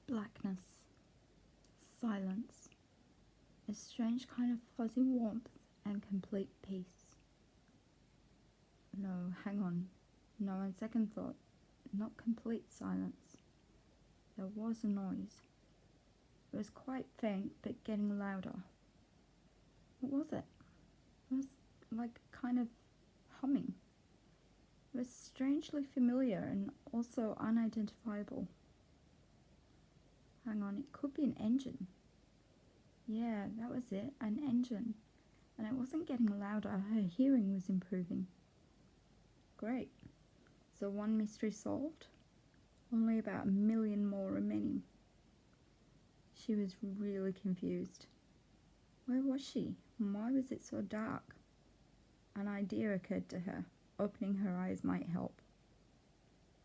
Blackness, silence, a strange kind of fuzzy warmth and complete peace. No, hang on. No, on second thought, not complete silence. There was a noise. It was quite faint, but getting louder. What was it? It was like kind of humming. It was strangely familiar and also unidentifiable. Hang on, it could be an engine. Yeah, that was it, an engine. And it wasn't getting louder, her hearing was improving. Great. So one mystery solved, only about 1 million more remaining. She was really confused. Where was she? Why was it so dark? An idea occurred to her. Opening her eyes might help.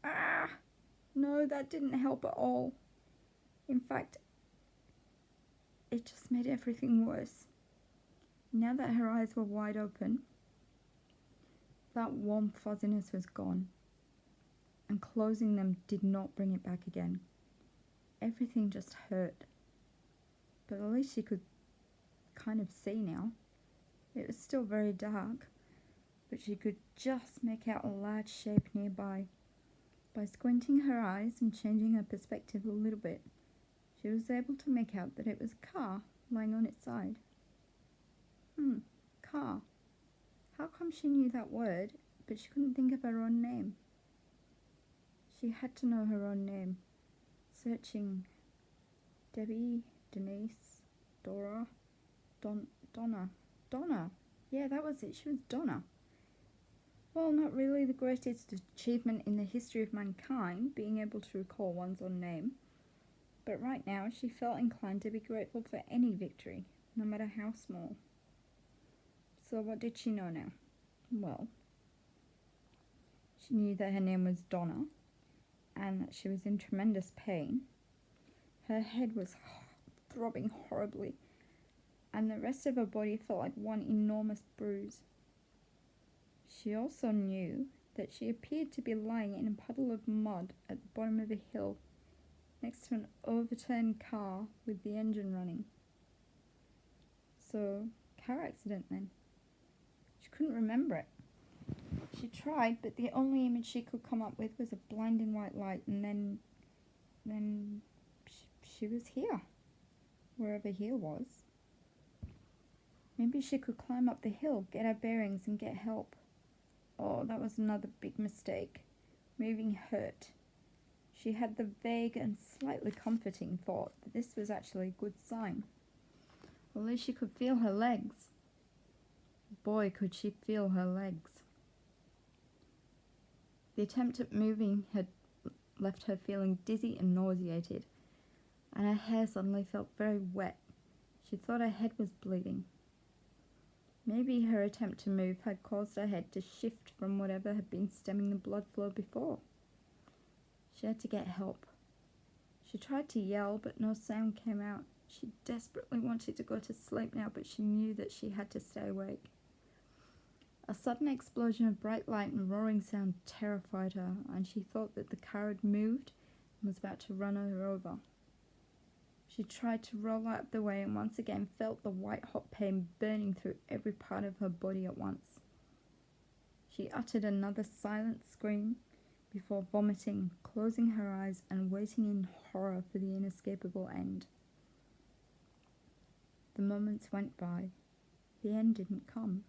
Ah! No, that didn't help at all. In fact, it just made everything worse. Now that her eyes were wide open, that warm fuzziness was gone, and closing them did not bring it back again. Everything just hurt. But at least she could kind of see now. It was still very dark, but she could just make out a large shape nearby. By squinting her eyes and changing her perspective a little bit, she was able to make out that it was a car lying on its side. Car. How come she knew that word, but she couldn't think of her own name? She had to know her own name. Searching. Debbie, Denise, Dora, Donna. Donna. Yeah, that was it. She was Donna. Well, not really the greatest achievement in the history of mankind, being able to recall one's own name. But right now, she felt inclined to be grateful for any victory, no matter how small. So what did she know now? Well, she knew that her name was Donna, and that she was in tremendous pain. Her head was throbbing horribly, and the rest of her body felt like one enormous bruise. She also knew that she appeared to be lying in a puddle of mud at the bottom of a hill, next to an overturned car with the engine running. So, car accident then. She couldn't remember it. She tried, but the only image she could come up with was a blinding white light, and then she was here, wherever here was. Maybe she could climb up the hill, get her bearings, and get help. Oh, that was another big mistake. Moving hurt. She had the vague and slightly comforting thought that this was actually a good sign. At least she could feel her legs. Boy, could she feel her legs. The attempt at moving had left her feeling dizzy and nauseated, and her hair suddenly felt very wet. She thought her head was bleeding. Maybe her attempt to move had caused her head to shift from whatever had been stemming the blood flow before. She had to get help. She tried to yell, but no sound came out. She desperately wanted to go to sleep now, but she knew that she had to stay awake. A sudden explosion of bright light and roaring sound terrified her, and she thought that the car had moved and was about to run her over. She tried to roll out of the way and once again felt the white-hot pain burning through every part of her body at once. She uttered another silent scream before vomiting, closing her eyes and waiting in horror for the inescapable end. The moments went by. The end didn't come.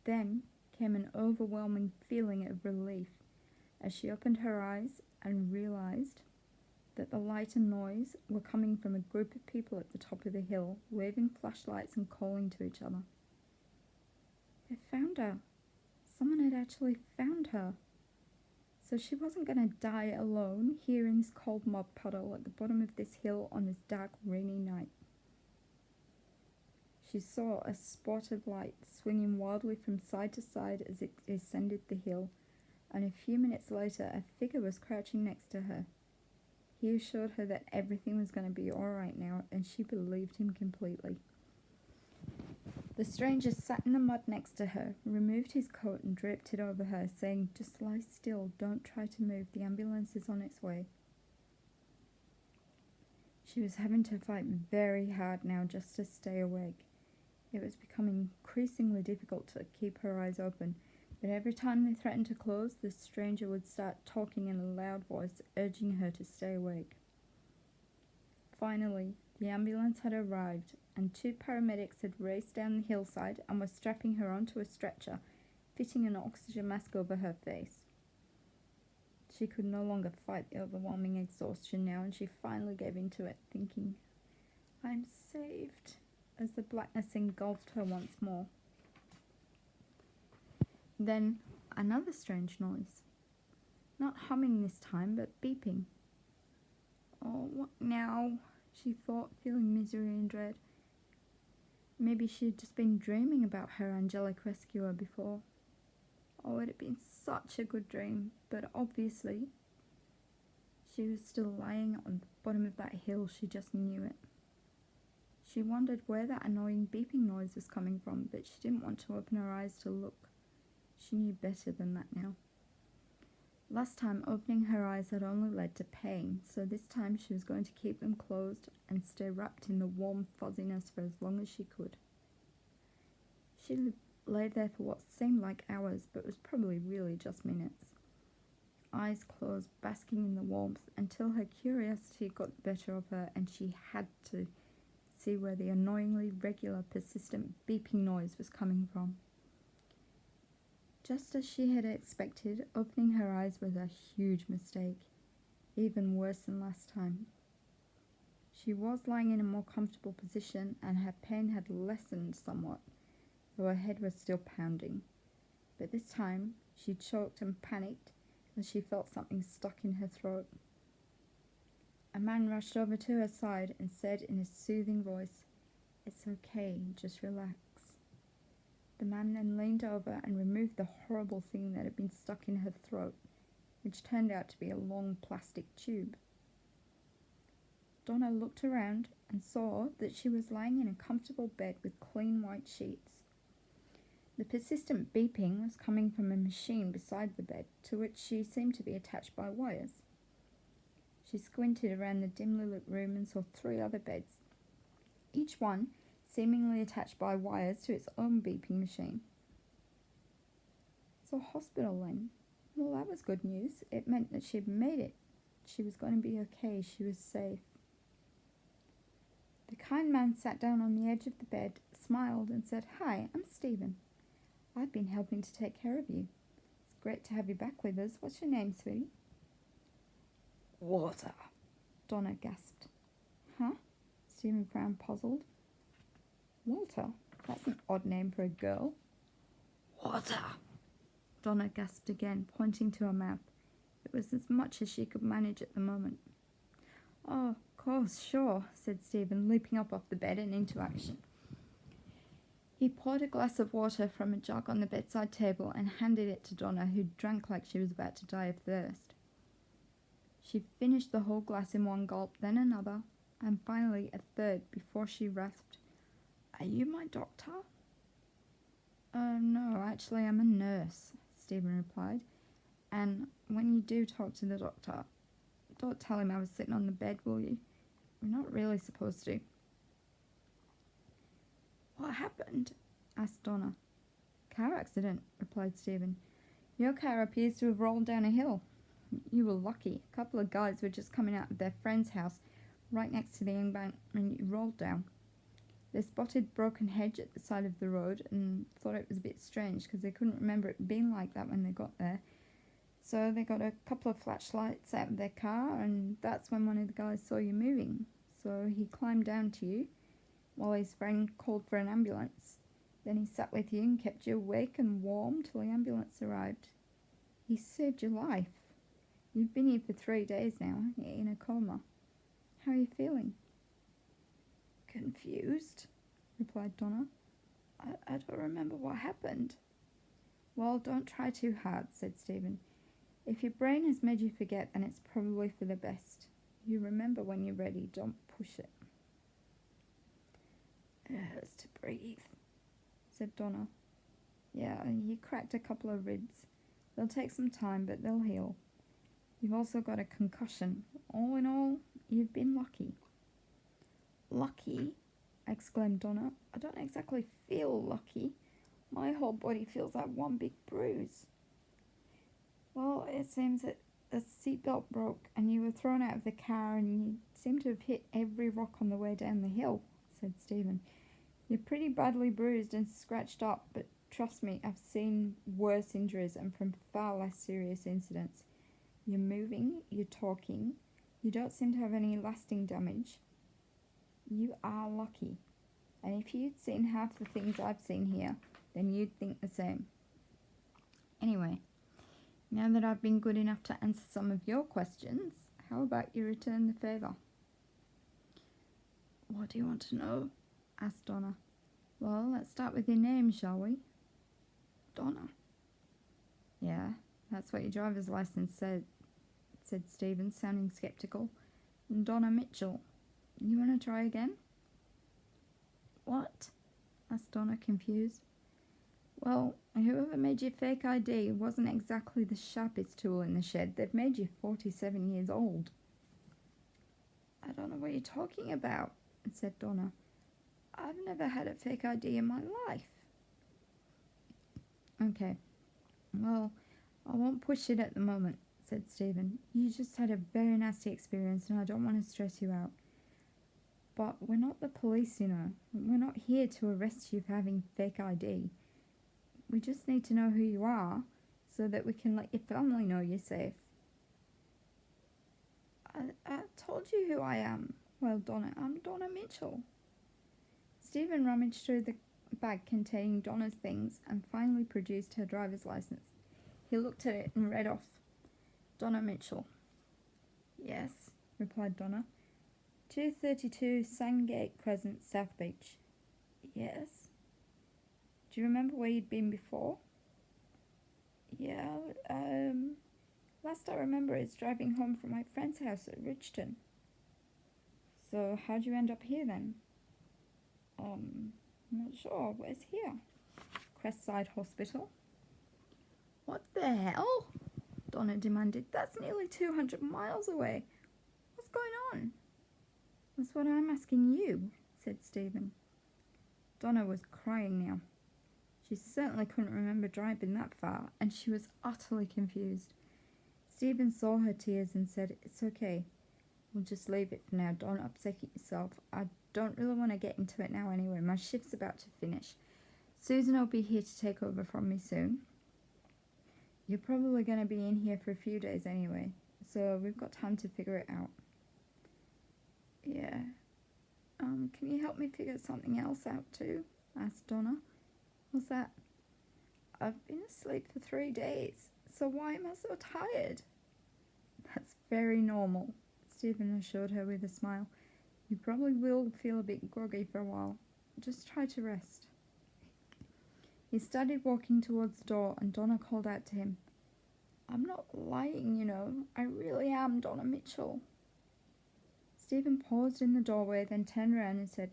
Then came an overwhelming feeling of relief as she opened her eyes and realized that the light and noise were coming from a group of people at the top of the hill, waving flashlights and calling to each other. They found her. Someone had actually found her. So she wasn't going to die alone here in this cold mud puddle at the bottom of this hill on this dark, rainy night. She saw a spot of light swinging wildly from side to side as it descended the hill, and a few minutes later a figure was crouching next to her. He assured her that everything was going to be all right now, and she believed him completely. The stranger sat in the mud next to her, removed his coat and draped it over her, saying, "Just lie still, don't try to move, the ambulance is on its way." She was having to fight very hard now just to stay awake. It was becoming increasingly difficult to keep her eyes open, but every time they threatened to close, the stranger would start talking in a loud voice, urging her to stay awake. Finally, the ambulance had arrived, and 2 paramedics had raced down the hillside and were strapping her onto a stretcher, fitting an oxygen mask over her face. She could no longer fight the overwhelming exhaustion now, and she finally gave in to it, thinking, "I'm saved," as the blackness engulfed her once more. Then another strange noise. Not humming this time, but beeping. "Oh, what now?" she thought, feeling misery and dread. Maybe she had just been dreaming about her angelic rescuer before. Oh, it had been such a good dream, but obviously she was still lying on the bottom of that hill. She just knew it. She wondered where that annoying beeping noise was coming from, but she didn't want to open her eyes to look. She knew better than that now. Last time, opening her eyes had only led to pain, so this time she was going to keep them closed and stay wrapped in the warm fuzziness for as long as she could. She lay there for what seemed like hours, but was probably really just minutes. Eyes closed, basking in the warmth, until her curiosity got the better of her and she had to see where the annoyingly regular, persistent beeping noise was coming from. Just as she had expected, opening her eyes was a huge mistake, even worse than last time. She was lying in a more comfortable position and her pain had lessened somewhat, though her head was still pounding. But this time she choked and panicked as she felt something stuck in her throat. A man rushed over to her side and said in a soothing voice, "It's okay, just relax." The man then leaned over and removed the horrible thing that had been stuck in her throat, which turned out to be a long plastic tube. Donna looked around and saw that she was lying in a comfortable bed with clean white sheets. The persistent beeping was coming from a machine beside the bed, to which she seemed to be attached by wires. She squinted around the dimly lit room and saw 3 other beds, each one seemingly attached by wires to its own beeping machine. So hospital then. Well, that was good news. It meant that she'd made it. She was going to be okay. She was safe. The kind man sat down on the edge of the bed, smiled and said, "Hi, I'm Stephen. I've been helping to take care of you. It's great to have you back with us. What's your name, sweetie?" "Water," Donna gasped. "Huh?" Stephen frowned, puzzled. "Walter? That's an odd name for a girl." "Water," Donna gasped again, pointing to her mouth. It was as much as she could manage at the moment. "Oh, of course, sure," said Stephen, leaping up off the bed and into action. He poured a glass of water from a jug on the bedside table and handed it to Donna, who drank like she was about to die of thirst. She finished the whole glass in one gulp, then another, and finally a third before she rasped, "Are you my doctor?" No, actually I'm a nurse," Stephen replied. "And when you do talk to the doctor, don't tell him I was sitting on the bed, will you? We're not really supposed to." "What happened?" asked Donna. "Car accident," replied Stephen. "Your car appears to have rolled down a hill. You were lucky. A couple of guys were just coming out of their friend's house right next to the embankment you rolled down. They spotted broken hedge at the side of the road and thought it was a bit strange because they couldn't remember it being like that when they got there. So they got a couple of flashlights out of their car, and that's when one of the guys saw you moving. So he climbed down to you while his friend called for an ambulance. Then he sat with you and kept you awake and warm till the ambulance arrived. He saved your life. You've been here for 3 days now, in a coma. How are you feeling?" "Confused," replied Donna. I don't remember what happened." "Well, don't try too hard," said Stephen. "If your brain has made you forget, then it's probably for the best. You remember when you're ready, don't push it." "It hurts to breathe," said Donna. "Yeah, you cracked a couple of ribs. They'll take some time, but they'll heal. You've also got a concussion. All in all, you've been lucky." Lucky? Exclaimed Donna. I don't exactly feel lucky. My whole body feels like one big bruise. Well, it seems that the seatbelt broke and you were thrown out of the car and you seem to have hit every rock on the way down the hill, said Stephen. You're pretty badly bruised and scratched up, but trust me, I've seen worse injuries and from far less serious incidents. You're moving, you're talking, you don't seem to have any lasting damage. You are lucky. And if you'd seen half the things I've seen here, then you'd think the same. Anyway, now that I've been good enough to answer some of your questions, how about you return the favour? What do you want to know? Asked Donna. Well, let's start with your name, shall we? Donna. Yeah, that's what your driver's license said Stephen, sounding sceptical. Donna Mitchell. You want to try again? What? Asked Donna, confused. Well, whoever made your fake ID wasn't exactly the sharpest tool in the shed. They've made you 47 years old. I don't know what you're talking about, said Donna. I've never had a fake ID in my life. Okay, well, I won't push it at the moment, said Stephen. You just had a very nasty experience and I don't want to stress you out. But we're not the police, you know. We're not here to arrest you for having fake ID. We just need to know who you are so that we can let your family know you're safe. I told you who I am. Well, Donna, I'm Donna Mitchell. Stephen rummaged through the bag containing Donna's things and finally produced her driver's license. He looked at it and read off, Donna Mitchell. Yes, replied Donna. 232 Sandgate Crescent, South Beach. Yes. Do you remember where you'd been before? Yeah, last I remember is driving home from my friend's house at Richton. So how'd you end up here then? I'm not sure. Where's here? Crestside Hospital. What the hell? Donna demanded. That's nearly 200 miles away. What's going on? That's what I'm asking you, said Stephen. Donna was crying now. She certainly couldn't remember driving that far, and she was utterly confused. Stephen saw her tears and said, It's okay. We'll just leave it for now. Don't upset yourself. I don't really want to get into it now anyway. My shift's about to finish. Susan will be here to take over from me soon. You're probably going to be in here for a few days anyway, so we've got time to figure it out. Yeah. Can you help me figure something else out too? Asked Donna. What's that? I've been asleep for 3 days, so why am I so tired? That's very normal, Stephen assured her with a smile. You probably will feel a bit groggy for a while. Just try to rest. He started walking towards the door and Donna called out to him. I'm not lying, you know. I really am Donna Mitchell. Stephen paused in the doorway, then turned around and said,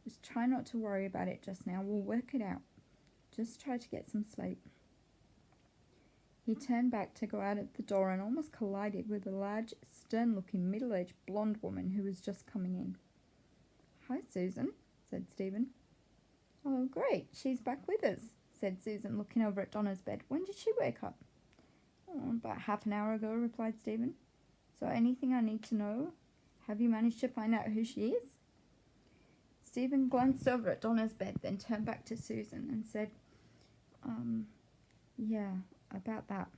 Just try not to worry about it just now. We'll work it out. Just try to get some sleep. He turned back to go out of the door and almost collided with a large, stern-looking, middle-aged blonde woman who was just coming in. Hi, Susan, said Stephen. Oh, great. She's back with us, said Susan, looking over at Donna's bed. When did she wake up? Oh, about half an hour ago, replied Stephen. So anything I need to know? Have you managed to find out who she is? Stephen glanced over at Donna's bed, then turned back to Susan and said, yeah, about that.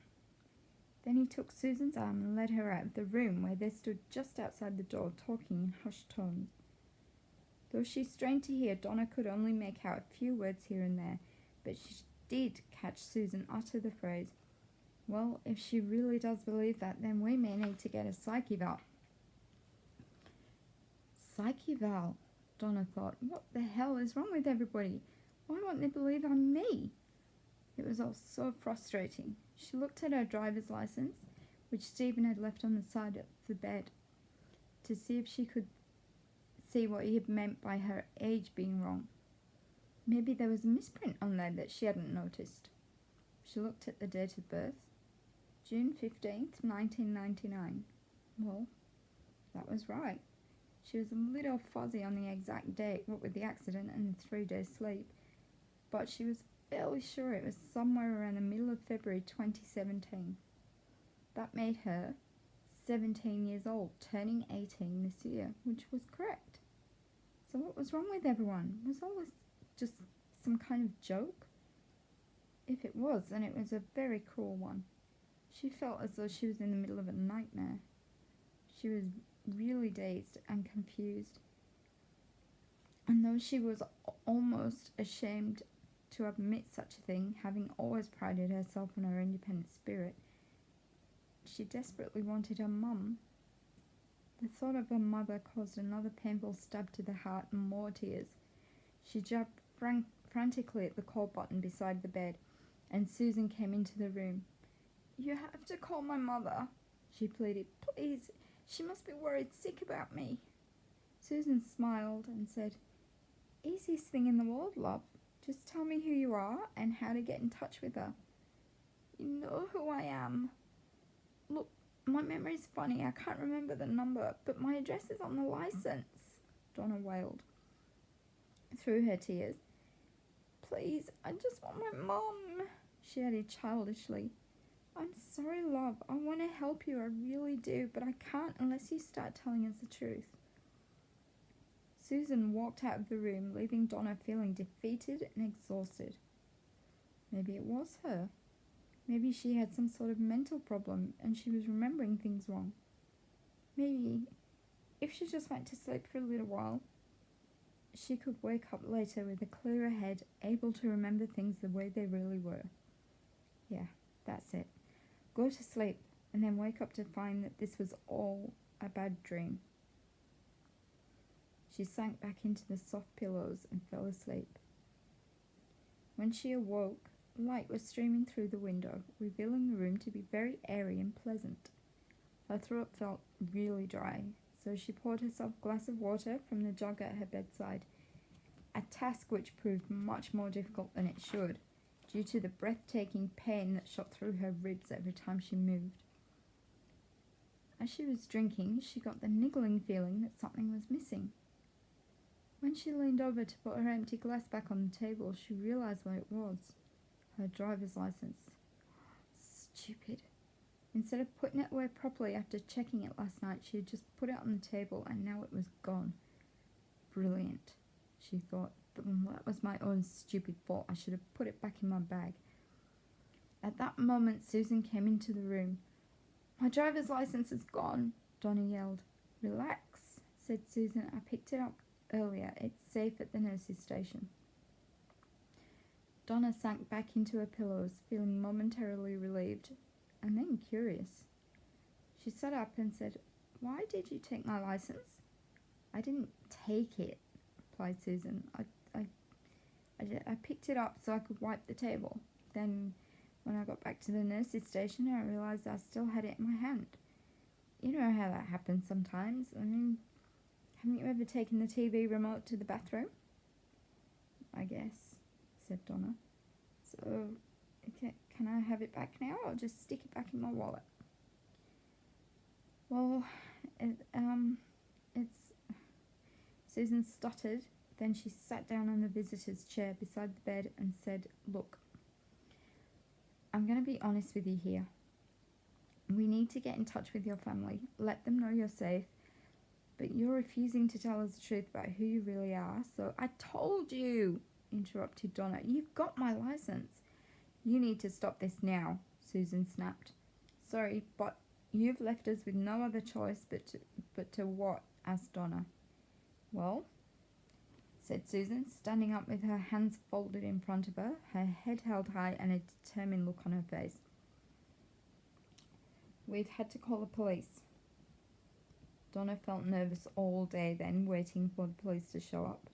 Then he took Susan's arm and led her out of the room where they stood just outside the door talking in hushed tones. Though she strained to hear, Donna could only make out a few words here and there, but she did catch Susan utter the phrase, Well, if she really does believe that, then we may need to get a psych eval. Psych eval? Donna thought, what the hell is wrong with everybody? Why won't they believe I'm me? It was all so frustrating. She looked at her driver's license, which Stephen had left on the side of the bed, to see if she could see what he had meant by her age being wrong. Maybe there was a misprint on there that she hadn't noticed. She looked at the date of birth, June 15th, 1999. Well, that was right. She was a little fuzzy on the exact date, what with the accident and the 3-day sleep, but she was fairly sure it was somewhere around the middle of February 2017. That made her 17 years old, turning 18 this year, which was correct. So what was wrong with everyone? Was all this just some kind of joke? If it was, then it was a very cruel one. She felt as though she was in the middle of a nightmare. She was really dazed and confused. And though she was almost ashamed to admit such a thing, having always prided herself on her independent spirit, she desperately wanted her mum. The thought of her mother caused another painful stab to the heart and more tears. She jabbed frantically at the call button beside the bed, and Susan came into the room. "You have to call my mother," she pleaded. "Please, she must be worried sick about me." Susan smiled and said, "Easiest thing in the world, love. Just tell me who you are and how to get in touch with her." "You know who I am. Look, my memory's funny. I can't remember the number, but my address is on the license," Donna wailed through her tears. "Please, I just want my mum," she added childishly. "I'm sorry, love. I want to help you. I really do, but I can't unless you start telling us the truth." Susan walked out of the room, leaving Donna feeling defeated and exhausted. Maybe it was her. Maybe she had some sort of mental problem and she was remembering things wrong. Maybe, if she just went to sleep for a little while, she could wake up later with a clearer head, able to remember things the way they really were. Yeah, that's it. Go to sleep and then wake up to find that this was all a bad dream. She sank back into the soft pillows and fell asleep. When she awoke, light was streaming through the window, revealing the room to be very airy and pleasant. Her throat felt really dry, so she poured herself a glass of water from the jug at her bedside, a task which proved much more difficult than it should, due to the breathtaking pain that shot through her ribs every time she moved. As she was drinking, she got the niggling feeling that something was missing. When she leaned over to put her empty glass back on the table, she realized what it was. Her driver's license. Stupid. Instead of putting it away properly after checking it last night, she had just put it on the table and now it was gone. Brilliant, she thought. That was my own stupid fault. I should have put it back in my bag. At that moment, Susan came into the room. "My driver's license is gone," Donna yelled. "Relax," said Susan. "I picked it up earlier. It's safe at the nurse's station." Donna sank back into her pillows, feeling momentarily relieved and then curious. She sat up and said, "Why did you take my license?" "I didn't take it," replied Susan. I picked it up so I could wipe the table. Then, when I got back to the nurse's station, I realized I still had it in my hand. You know how that happens sometimes. I mean, haven't you ever taken the TV remote to the bathroom?" "I guess," said Donna. "So, can I have it back now or just stick it back in my wallet?" "Well, it's..." Susan stuttered. Then she sat down on the visitor's chair beside the bed and said, "Look, I'm going to be honest with you here. We need to get in touch with your family, let them know you're safe, but you're refusing to tell us the truth about who you really are, so..." "I told you," interrupted Donna. "You've got my license." "You need to stop this now," Susan snapped. "Sorry, but you've left us with no other choice but to what?" asked Donna. "Well," said Susan, standing up with her hands folded in front of her, her head held high and a determined look on her face. "We've had to call the police." Donna felt nervous all day then, waiting for the police to show up.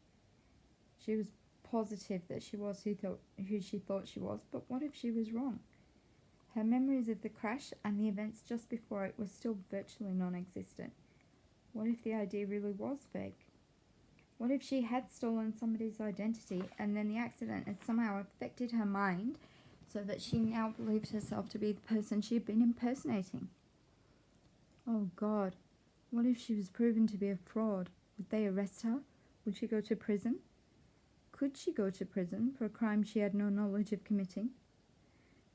She was positive that she was who she thought she was, but what if she was wrong? Her memories of the crash and the events just before it were still virtually non-existent. What if the idea really was fake? What if she had stolen somebody's identity and then the accident had somehow affected her mind so that she now believed herself to be the person she had been impersonating? Oh God, what if she was proven to be a fraud? Would they arrest her? Would she go to prison? Could she go to prison for a crime she had no knowledge of committing?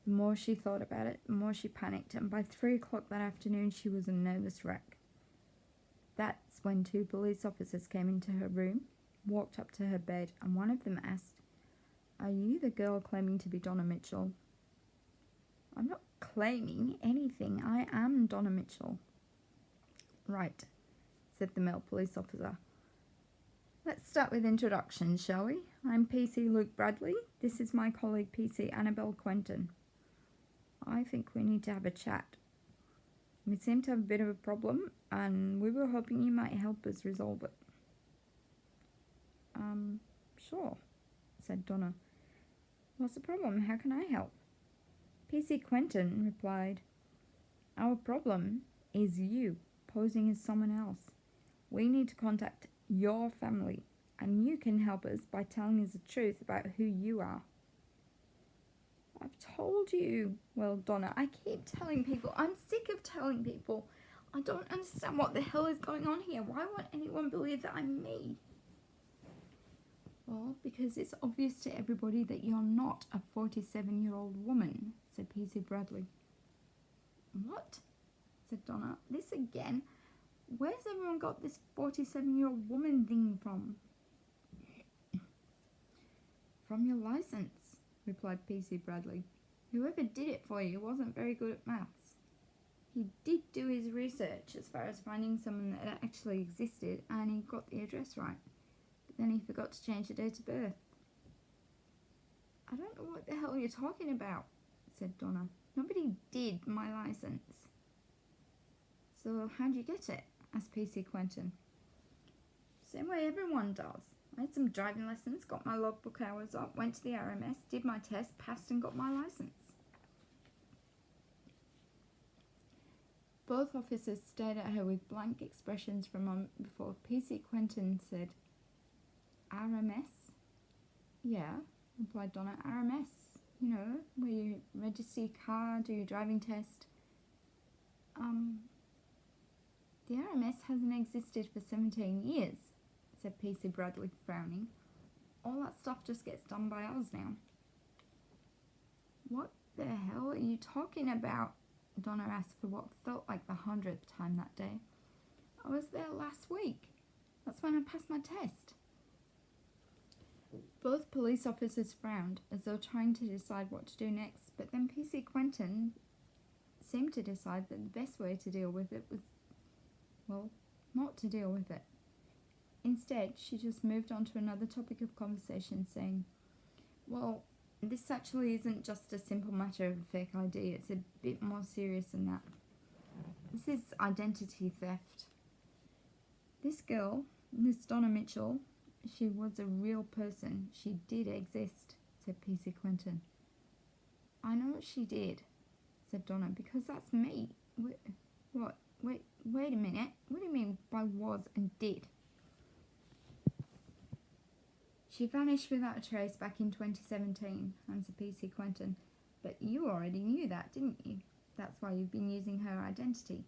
The more she thought about it, the more she panicked, and by 3 o'clock that afternoon she was a nervous wreck. That's when 2 police officers came into her room, walked up to her bed, and one of them asked, "Are you the girl claiming to be Donna Mitchell?" "I'm not claiming anything. I am Donna Mitchell." "Right," said the male police officer. "Let's start with introductions, shall we? I'm PC Luke Bradley. This is my colleague PC Annabelle Quentin. I think we need to have a chat. We seem to have a bit of a problem, and we were hoping you might help us resolve it." Sure," said Donna. "What's the problem? How can I help?" PC Quentin replied, "Our problem is you posing as someone else. We need to contact your family, and you can help us by telling us the truth about who you are." "I've told you." "Well, Donna, I keep telling people. I'm sick of telling people. I don't understand what the hell is going on here. Why won't anyone believe that I'm me?" "Well, because it's obvious to everybody that you're not a 47-year-old woman," said PC Bradley. "What?" said Donna. "This again? Where's everyone got this 47-year-old woman thing from?" "From your license," replied PC Bradley. "Whoever did it for you wasn't very good at maths. He did do his research as far as finding someone that actually existed, and he got the address right. But then he forgot to change the date of birth." "I don't know what the hell you're talking about," said Donna. "Nobody did my license." "So how'd you get it?" asked PC Quentin. "Same way everyone does. I had some driving lessons, got my logbook hours up, went to the RMS, did my test, passed and got my license." Both officers stared at her with blank expressions for a moment before PC Quentin said, "RMS?" "Yeah," replied Donna. "RMS, you know, where you register your car, do your driving test." The RMS hasn't existed for 17 years, said PC Bradley, frowning. "All that stuff just gets done by us now." "What the hell are you talking about?" Donna asked for what felt like the 100th time that day. "I was there last week. That's when I passed my test." Both police officers frowned, as though trying to decide what to do next, but then PC Quentin seemed to decide that the best way to deal with it was, well, not to deal with it. Instead, she just moved on to another topic of conversation, saying, "Well, this actually isn't just a simple matter of a fake ID. It's a bit more serious than that. This is identity theft. This girl, this Donna Mitchell, she was a real person. She did exist," said PC Quentin. "I know she did," said Donna, "because that's me." What? Wait a minute. What do you mean by was and did?" "She vanished without a trace back in 2017, answered PC Quentin. "But you already knew that, didn't you? That's why you've been using her identity."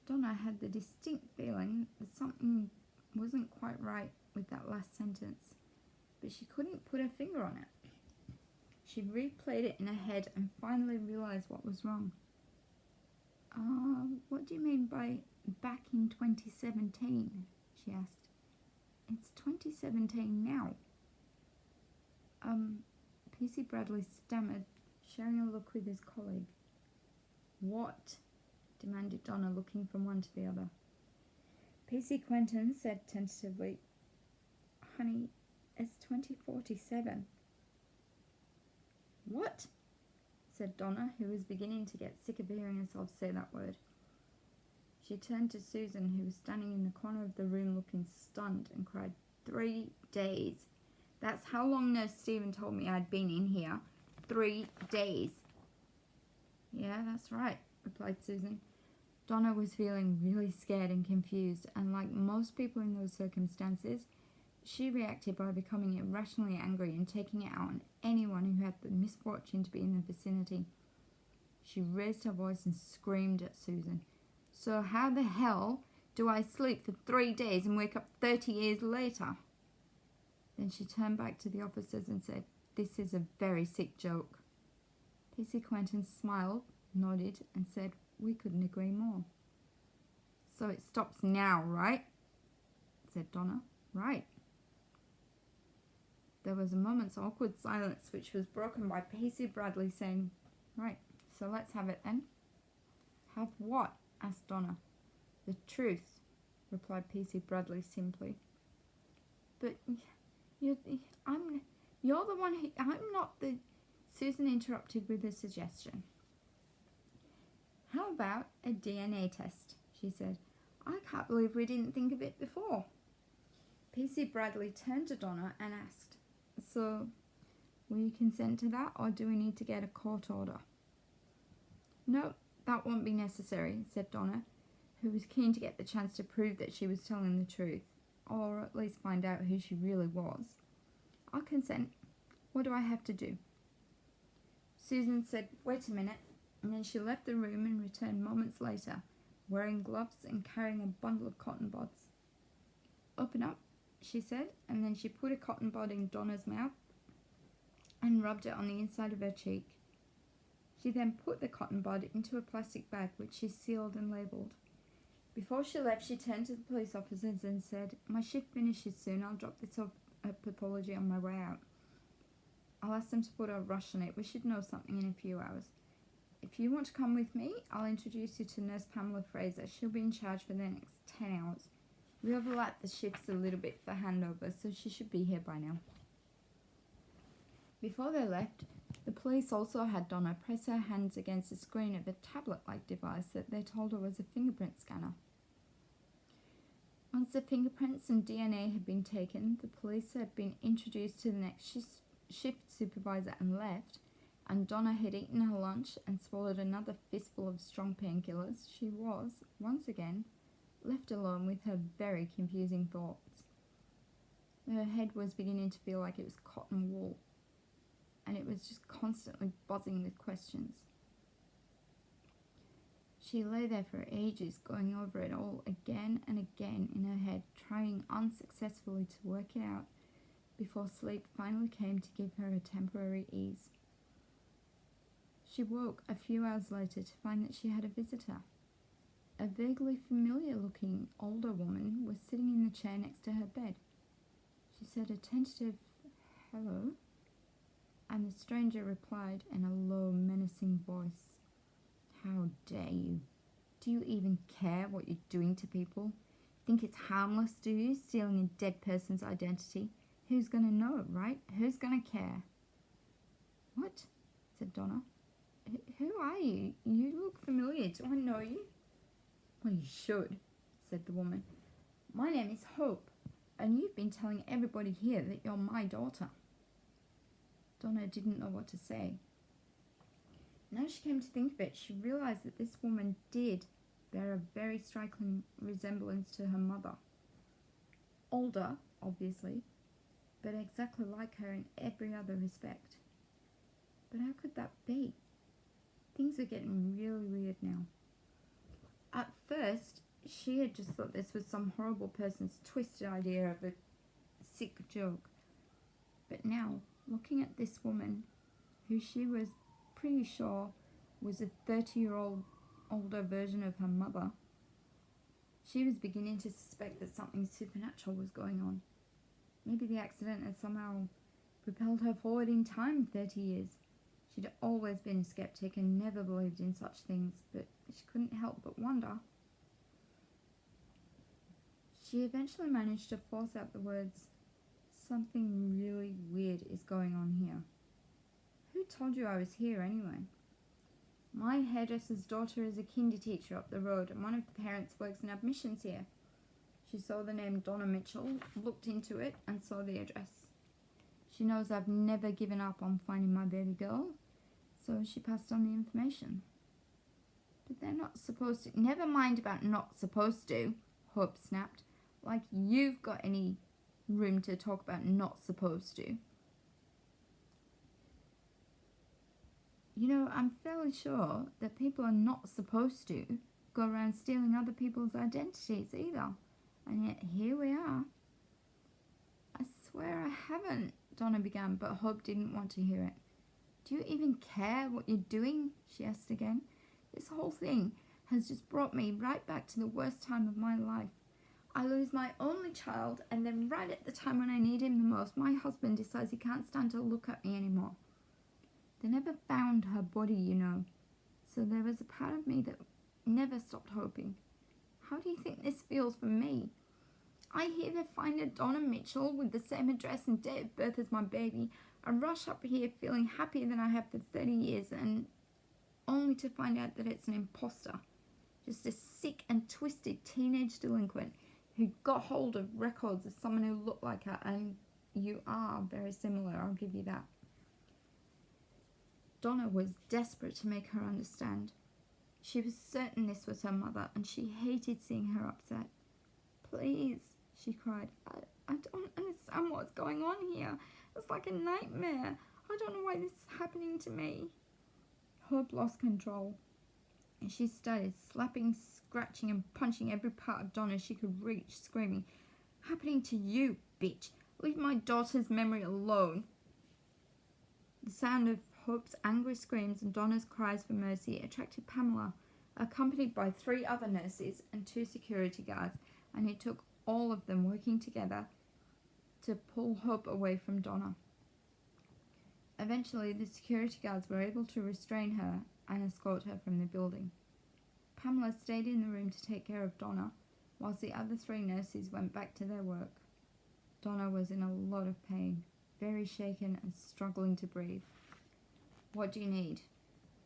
Donna had the distinct feeling that something wasn't quite right with that last sentence, but she couldn't put her finger on it. She replayed it in her head and finally realised what was wrong. What do you mean by back in 2017? She asked. "It's 2017 now." PC Bradley stammered, sharing a look with his colleague. "What?" demanded Donna, looking from one to the other. PC Quentin said tentatively, "Honey, it's 2047. "What?" said Donna, who was beginning to get sick of hearing herself say that word. She turned to Susan, who was standing in the corner of the room looking stunned, and cried, 3 days. That's how long Nurse Stephen told me I'd been in here. 3 days. "Yeah, that's right," replied Susan. Donna was feeling really scared and confused, and like most people in those circumstances, she reacted by becoming irrationally angry and taking it out on anyone who had the misfortune to be in the vicinity. She raised her voice and screamed at Susan. "So how the hell Do I sleep for 3 days and wake up 30 years later? Then she turned back to the officers and said, "This is a very sick joke." P.C. Quentin smiled, nodded, and said, "We couldn't agree more." "So it stops now, right?" said Donna. "Right." There was a moment's awkward silence, which was broken by P.C. Bradley saying, "Right, so let's have it then." "Have what?" asked Donna. "The truth," replied P.C. Bradley simply. "But you're the one who... I'm not the..." Susan interrupted with a suggestion. "How about a DNA test?" she said. "I can't believe we didn't think of it before." P.C. Bradley turned to Donna and asked, "So, will you consent to that, or do we need to get a court order?" "No, that won't be necessary," said Donna, who was keen to get the chance to prove that she was telling the truth, or at least find out who she really was. "I'll consent. What do I have to do?" Susan said, "Wait a minute," and then she left the room and returned moments later, wearing gloves and carrying a bundle of cotton buds. "Open up," she said, and then she put a cotton bud in Donna's mouth and rubbed it on the inside of her cheek. She then put the cotton bud into a plastic bag, which she sealed and labelled. Before she left, she turned to the police officers and said, "My shift finishes soon. I'll drop this off at pathology on my way out. I'll ask them to put a rush on it. We should know something in a few hours. If you want to come with me, I'll introduce you to Nurse Pamela Fraser. She'll be in charge for the next 10 hours. We overlap the shifts a little bit for handover, so she should be here by now." Before they left, the police also had Donna press her hands against the screen of a tablet-like device that they told her was a fingerprint scanner. Once the fingerprints and DNA had been taken, the police had been introduced to the next shift supervisor and left, and Donna had eaten her lunch and swallowed another fistful of strong painkillers. She was, once again, left alone with her very confusing thoughts. Her head was beginning to feel like it was cotton wool, and it was just constantly buzzing with questions. She lay there for ages, going over it all again and again in her head, trying unsuccessfully to work it out, before sleep finally came to give her a temporary ease. She woke a few hours later to find that she had a visitor. A vaguely familiar-looking older woman was sitting in the chair next to her bed. She said a tentative "hello," and the stranger replied in a low, menacing voice, "How dare you? Do you even care what you're doing to people? Think it's harmless, do you, stealing a dead person's identity? Who's going to know, right? Who's going to care?" "What?" said Donna. "Who are you? You look familiar. Do I know you?" "Well, you should," said the woman. "My name is Hope, and you've been telling everybody here that you're my daughter." Donna didn't know what to say. Now she came to think of it, she realized that this woman did bear a very striking resemblance to her mother. Older, obviously, but exactly like her in every other respect. But how could that be? Things are getting really weird now. At first, she had just thought this was some horrible person's twisted idea of a sick joke. But now, looking at this woman, who she was pretty sure was a 30-year-old older version of her mother, she was beginning to suspect that something supernatural was going on. Maybe the accident had somehow propelled her forward in time 30 years. She'd always been a skeptic and never believed in such things, but she couldn't help but wonder. She eventually managed to force out the words, "Something really weird is going on here." "Who told you I was here anyway?" "My hairdresser's daughter is a kindy teacher up the road, and one of the parents works in admissions here. She saw the name Donna Mitchell, looked into it, and saw the address. She knows I've never given up on finding my baby girl, so she passed on the information." "But they're not supposed to..." "Never mind about not supposed to," Hope snapped. "Like you've got any room to talk about not supposed to. You know, I'm fairly sure that people are not supposed to go around stealing other people's identities either. And yet here we are. I swear I haven't, Donna began, but Hope didn't want to hear it. Do you even care what you're doing? She asked again. This whole thing has just brought me right back to the worst time of my life. I lose my only child, and then right at the time when I need him the most, my husband decides he can't stand to look at me anymore. They never found her body, you know, so there was a part of me that never stopped hoping. How do you think this feels for me? I hear they find a Donna Mitchell with the same address and date of birth as my baby. I rush up here feeling happier than I have for 30 years, and only to find out that it's an imposter. Just a sick and twisted teenage delinquent who got hold of records of someone who looked like her, and you are very similar, I'll give you that. Donna was desperate to make her understand. She was certain this was her mother, and she hated seeing her upset. Please, she cried, I don't understand what's going on here. It's like a nightmare. I don't know why this is happening to me. Hope lost control, and she started slapping, scratching, and punching every part of Donna she could reach, screaming, Happening to you, bitch. Leave my daughter's memory alone. The sound of Hope's angry screams and Donna's cries for mercy attracted Pamela, accompanied by 3 other nurses and 2 security guards, and it took all of them working together to pull Hope away from Donna. Eventually, the security guards were able to restrain her and escort her from the building. Pamela stayed in the room to take care of Donna, whilst the other 3 nurses went back to their work. Donna was in a lot of pain, very shaken and struggling to breathe. What do you need?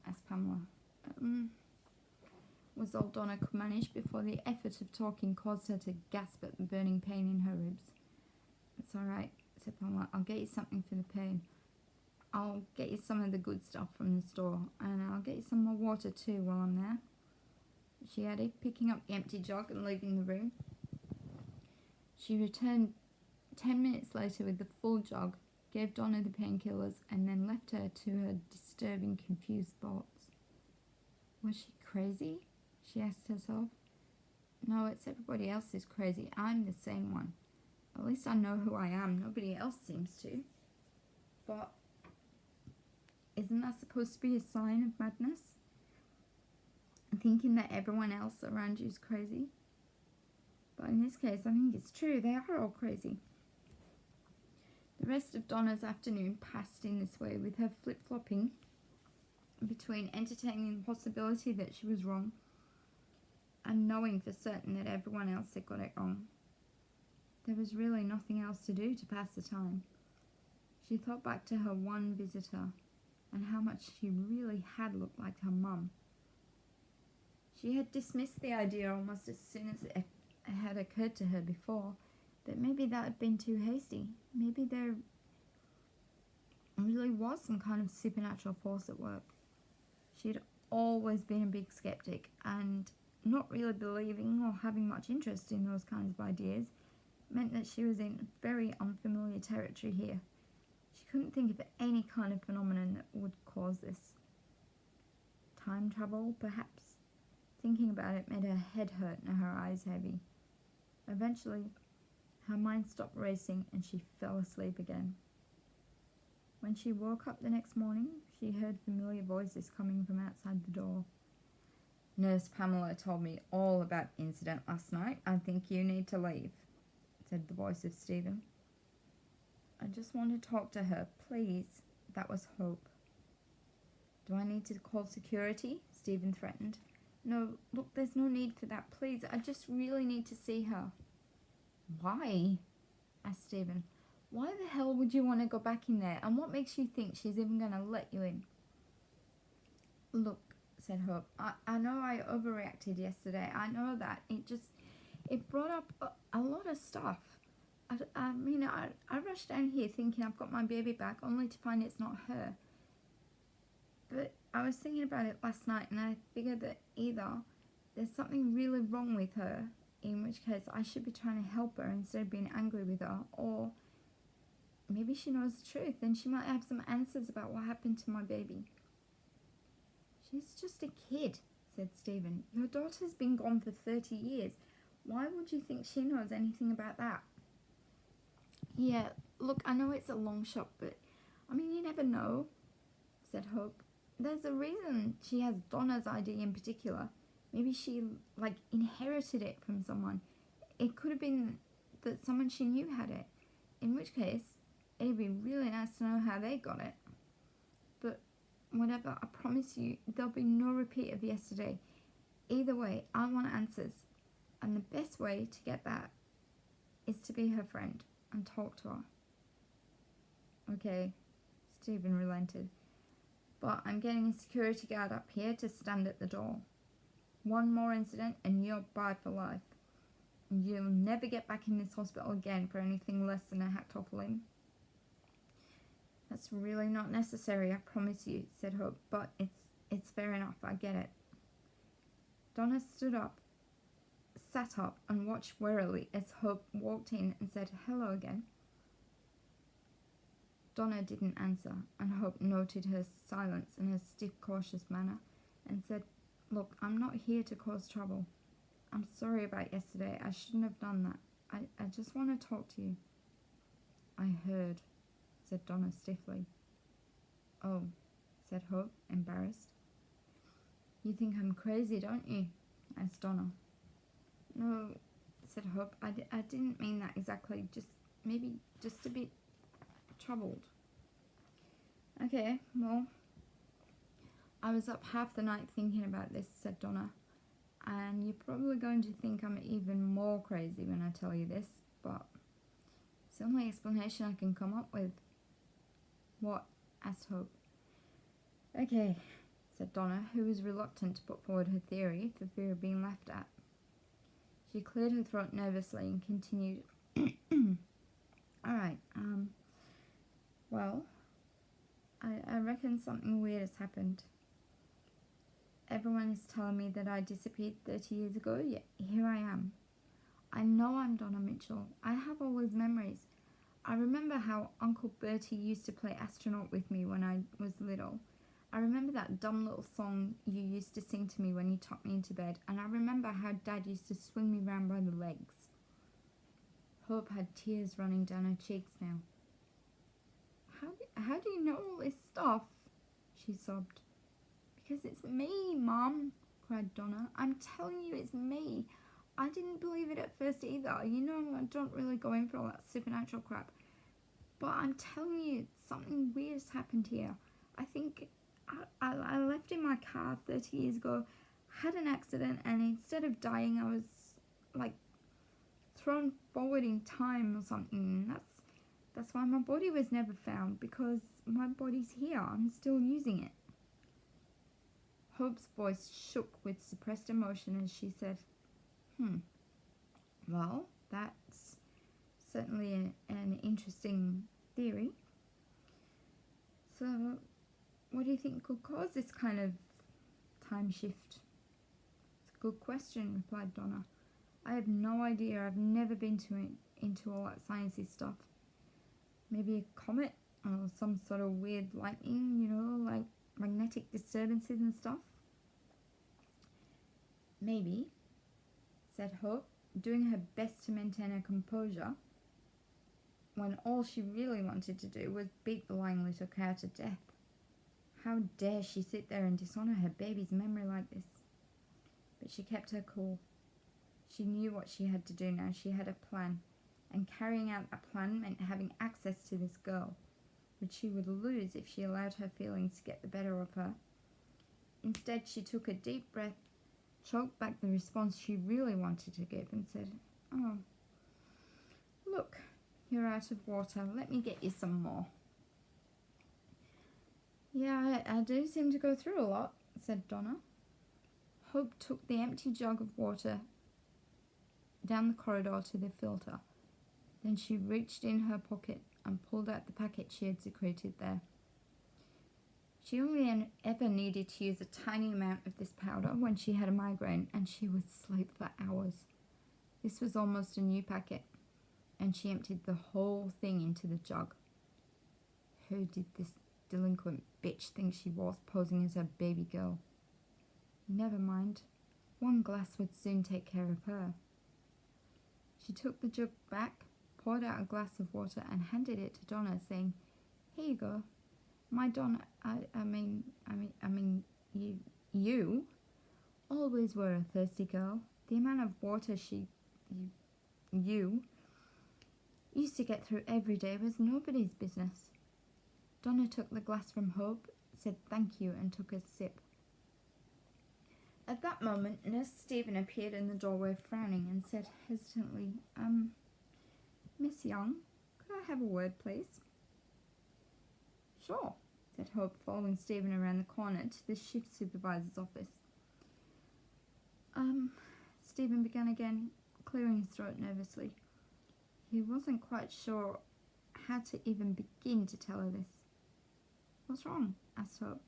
Asked Pamela. Was all Donna could manage before the effort of talking caused her to gasp at the burning pain in her ribs. It's all right, said Pamela. I'll get you something for the pain. I'll get you some of the good stuff from the store, and I'll get you some more water too while I'm there, she added, picking up the empty jug and leaving the room. She returned 10 minutes later with the full jug, gave Donna the painkillers, and then left her to her disturbing, confused thoughts. Was she crazy? She asked herself. No, it's everybody else is crazy. I'm the sane one. At least I know who I am. Nobody else seems to. But isn't that supposed to be a sign of madness? Thinking that everyone else around you is crazy? But in this case, I think it's true. They are all crazy. The rest of Donna's afternoon passed in this way, with her flip-flopping between entertaining the possibility that she was wrong and knowing for certain that everyone else had got it wrong. There was really nothing else to do to pass the time. She thought back to her one visitor and how much she really had looked like her mum. She had dismissed the idea almost as soon as it had occurred to her before, but maybe that had been too hasty. Maybe there really was some kind of supernatural force at work. She had always been a big skeptic, and not really believing or having much interest in those kinds of ideas meant that she was in very unfamiliar territory here. She couldn't think of any kind of phenomenon that would cause this. Time travel, perhaps? Thinking about it made her head hurt and her eyes heavy. Eventually, her mind stopped racing and she fell asleep again. When she woke up the next morning, she heard familiar voices coming from outside the door. Nurse Pamela told me all about the incident last night. I think you need to leave, said the voice of Stephen. I just want to talk to her, please. That was Hope. Do I need to call security? Stephen threatened. No, look, there's no need for that, please. I just really need to see her. Why? Asked Stephen. Why the hell would you want to go back in there? And what makes you think she's even going to let you in? Look, said Hope, I know I overreacted yesterday. I know that. It brought up a lot of stuff. I rushed down here thinking I've got my baby back, only to find it's not her. But I was thinking about it last night, and I figured that either there's something really wrong with her, in which case I should be trying to help her instead of being angry with her, or maybe she knows the truth and she might have some answers about what happened to my baby. She's just a kid, said Stephen. Your daughter's been gone for 30 years. Why would you think she knows anything about that? Yeah, look, I know it's a long shot, but I mean, you never know, said Hope. There's a reason she has Donna's ID in particular. Maybe she, inherited it from someone. It could have been that someone she knew had it. In which case, it'd be really nice to know how they got it. But whatever, I promise you, there'll be no repeat of yesterday. Either way, I want answers. And the best way to get that is to be her friend and talk to her. Okay, Stephen relented. But I'm getting a security guard up here to stand at the door. One more incident and you're barred for life. You'll never get back in this hospital again for anything less than a hacked off limb. That's really not necessary, I promise you, said Hope, but it's fair enough, I get it. Donna sat up and watched warily as Hope walked in and said hello again. Donna didn't answer, and Hope noted her silence and her stiff, cautious manner, and said, Look, I'm not here to cause trouble. I'm sorry about yesterday. I shouldn't have done that. I just want to talk to you. I heard, said Donna stiffly. Oh, said Hope, embarrassed. You think I'm crazy, don't you? Asked Donna. No, said Hope. I didn't mean that exactly. Maybe just a bit troubled. Okay, well, I was up half the night thinking about this, said Donna, and you're probably going to think I'm even more crazy when I tell you this, but it's the only explanation I can come up with. What? Asked Hope. Okay, said Donna, who was reluctant to put forward her theory for fear of being laughed at. She cleared her throat nervously and continued, Alright, well, I reckon something weird has happened. Everyone is telling me that I disappeared 30 years ago, yet here I am. I know I'm Donna Mitchell. I have all those memories. I remember how Uncle Bertie used to play astronaut with me when I was little. I remember that dumb little song you used to sing to me when you tucked me into bed, and I remember how Dad used to swing me round by the legs. Hope had tears running down her cheeks now. How do you know all this stuff? She sobbed. Because it's me, Mum, cried Donna. I'm telling you it's me. I didn't believe it at first either. You know I don't really go in for all that supernatural crap. But I'm telling you, something weird's happened here. I think I left in my car 30 years ago, had an accident, and instead of dying, I was, thrown forward in time or something. That's why my body was never found, because my body's here. I'm still using it. Hope's voice shook with suppressed emotion as she said, well, that's certainly an interesting theory. So, what do you think could cause this kind of time shift? It's a good question, replied Donna. I have no idea. I've never been into all that sciencey stuff. Maybe a comet or some sort of weird lightning, like magnetic disturbances and stuff. Maybe, said Hope, doing her best to maintain her composure when all she really wanted to do was beat the lying little cow to death. How dare she sit there and dishonour her baby's memory like this? But she kept her cool. She knew what she had to do now. She had a plan, and carrying out a plan meant having access to this girl, which she would lose if she allowed her feelings to get the better of her. Instead, she took a deep breath, choked back the response she really wanted to give, and said, Oh, look, you're out of water. Let me get you some more. Yeah, I do seem to go through a lot, said Donna. Hope took the empty jug of water down the corridor to the filter. Then she reached in her pocket and pulled out the packet she had secreted there. She only ever needed to use a tiny amount of this powder when she had a migraine, and she would sleep for hours. This was almost a new packet, and she emptied the whole thing into the jug. Who did this delinquent bitch think she was, posing as her baby girl? Never mind. One glass would soon take care of her. She took the jug back, poured out a glass of water and handed it to Donna, saying, "Here you go. My Donna, you always were a thirsty girl. The amount of water you used to get through every day was nobody's business." Donna took the glass from Hope, said thank you, and took a sip. At that moment, Nurse Stephen appeared in the doorway, frowning, and said hesitantly, Miss Young, could I have a word, please?" "Sure," said Hope, following Stephen around the corner to the shift supervisor's office. Stephen began again, clearing his throat nervously. He wasn't quite sure how to even begin to tell her this. "What's wrong?" asked Hope.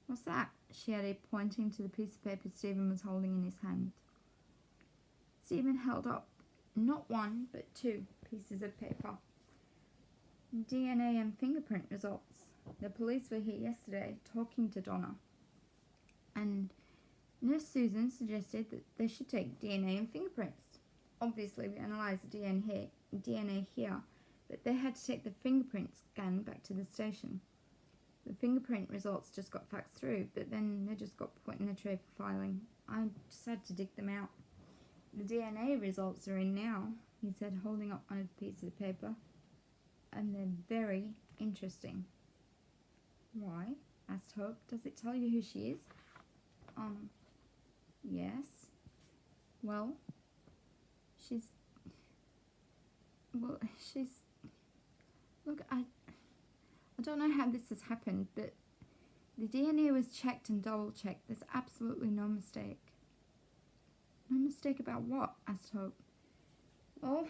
"What's that?" she added, pointing to the piece of paper Stephen was holding in his hand. Stephen held up not one, but two pieces of paper. DNA and fingerprint results. The police were here yesterday talking to Donna, and Nurse Susan suggested that they should take DNA and fingerprints. Obviously, we analysed the DNA here, but they had to take the fingerprint scan back to the station. The fingerprint results just got faxed through, but then they just got put in the tray for filing. I just had to dig them out. The DNA results are in now, he said, holding up one of the pieces of paper, and they're very interesting. "Why?" asked Hope. "Does it tell you who she is?" Yes. Well, she's... Look, I don't know how this has happened, but the DNA was checked and double-checked. There's absolutely no mistake. "No mistake about what?" asked Hope. "Well,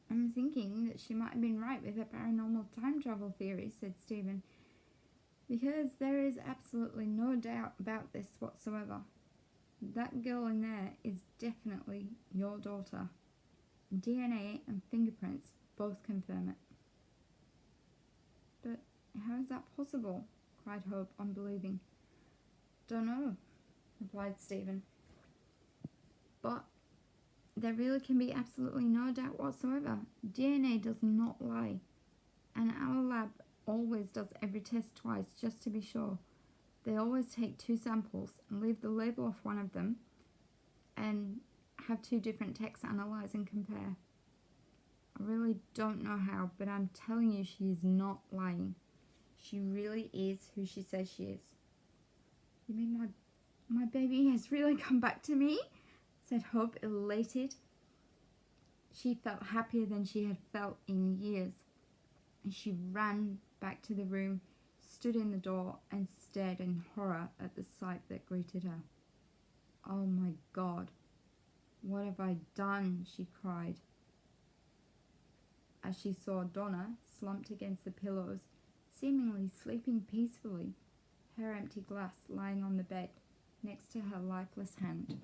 I'm thinking that she might have been right with her paranormal time travel theory," said Stephen, "because there is absolutely no doubt about this whatsoever. That girl in there is definitely your daughter. DNA and fingerprints both confirm it." "But how is that possible?" cried Hope, unbelieving. "Don't know," replied Stephen. "But there really can be absolutely no doubt whatsoever. DNA does not lie, and our lab always does every test twice just to be sure. They always take two samples and leave the label off one of them and have two different techs analyze and compare. I really don't know how, but I'm telling you she is not lying. She really is who she says she is." "You mean my baby has really come back to me?" said Hope, elated. She felt happier than she had felt in years, and she ran back to the room, stood in the door, and stared in horror at the sight that greeted her. "Oh my God, what have I done?" she cried, as she saw Donna slumped against the pillows, seemingly sleeping peacefully, her empty glass lying on the bed next to her lifeless hand.